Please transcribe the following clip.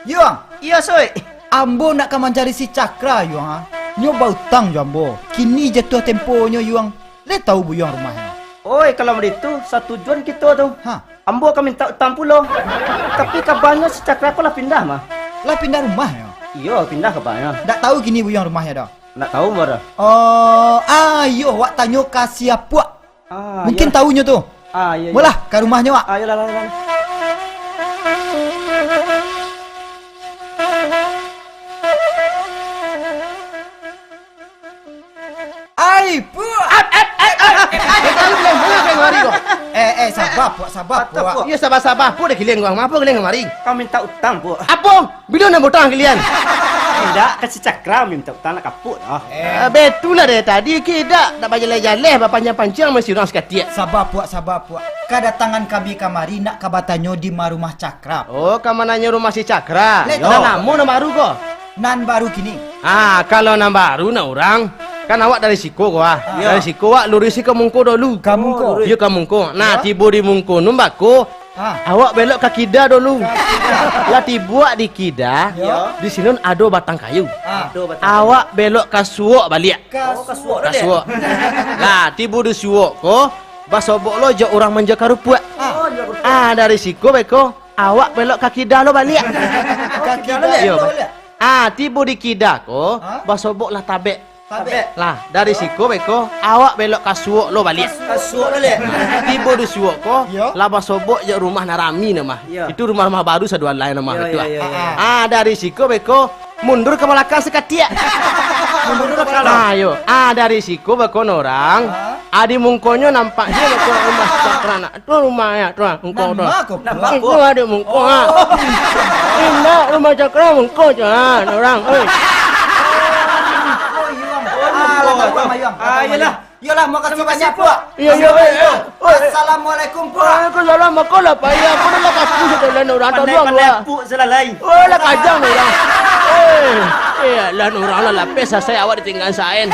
Yuang, Iya, Soy. ambo nak ka mencari si Cakra, Yuang. Ha? Nyoba utang jo ambo. Kini jatuh temponya, Yuang. Le tahu bu Yuang rumahnya. Oi, kalau begitu, satu tujuan kita tu. Ha, Ambo akan minta utang pula. Tapi kabarnya si Cakra pun lah pindah mah. lah pindah rumah ya. Iya, pindah kabarnya. Tak tahu kini bu Yuang rumahnya dah. Nak tahu mana? Oh, ayo wak tanya ka siapa? Mungkin iya. tahunya tu. Iya. Mulah ke rumahnya wak. Ayolah, lah. Ai, pu. Sabar, puak, sabar, Patut, puak. Puak. Ya sabar-sabar. Apa dah kalian kau? Apa kalian kemari? Kau minta utang, Bu. Apa? Bila nak butang kalian? Tidak, ke si Cakra minta utang nak kaput. Betul lah dari tadi kita nak berjalan-jalan berpanjang-panjang mesti orang sekatiak. Sabar, puak. Kedatangan kami kamari nak kabatanyo di rumah Cakra. Oh, kamu nanya rumah si Cakra. Leto. Dah namu nak baru kau? Nan baru kini. Kalau nak baru nak orang, kan awak dari Siko kau Ya. Dari Siko awak lurus ke Mungko dulu. Kamu kau. Ya ke Mungko. Nah, Ya. tiba di Mungko numbako. Ha. Awak belok ke Kida dulu. Lah tiba di Kida. Ya. Di sini ada batang kayu. Aduh, betul. Awak belok ke Suwok balik. Kasuak dah. Kasuak. Lah tiba di Suwok ko, basobok lo je orang menjaga rupuat. Dari Siko beko, awak belok ke Kida lo balik. Kaki Kida dah. Ya. boleh. Tiba di Kida ko, Ha? basobok lah tabek. Tabek. Lah dari Siko beko, awak belok ke Suwok lo balik. Kasuak dah. Tiba di Suwok ko, Ya. lah basobok je rumah Narami nama. Ya. Itu rumah-rumah baru saduan lain nama Ya, itu. ya, ya. Dari Siko beko, mundur ke belakang sekatiak. Mundur ke belakang. Ayo, dari Siko beko orang. Adi mungkonyo nampaknya beko rumah Cakra nak. Tu rumahnya, tu mungko tu. Nama kau. Nama puak. Itu ada mungko Ini rumah Cakra mungko jangan orang. Yelah. Yalah, makasih banyak, puak. Iya. Assalamualaikum, puak. Waalaikumsalam aku lah payah. Aku dah kasih sudah orang tahu Pandai dua. lepuk selalai. Oh, lah kajang orang. Lah orang lah lapis saya awak ditinggal sain.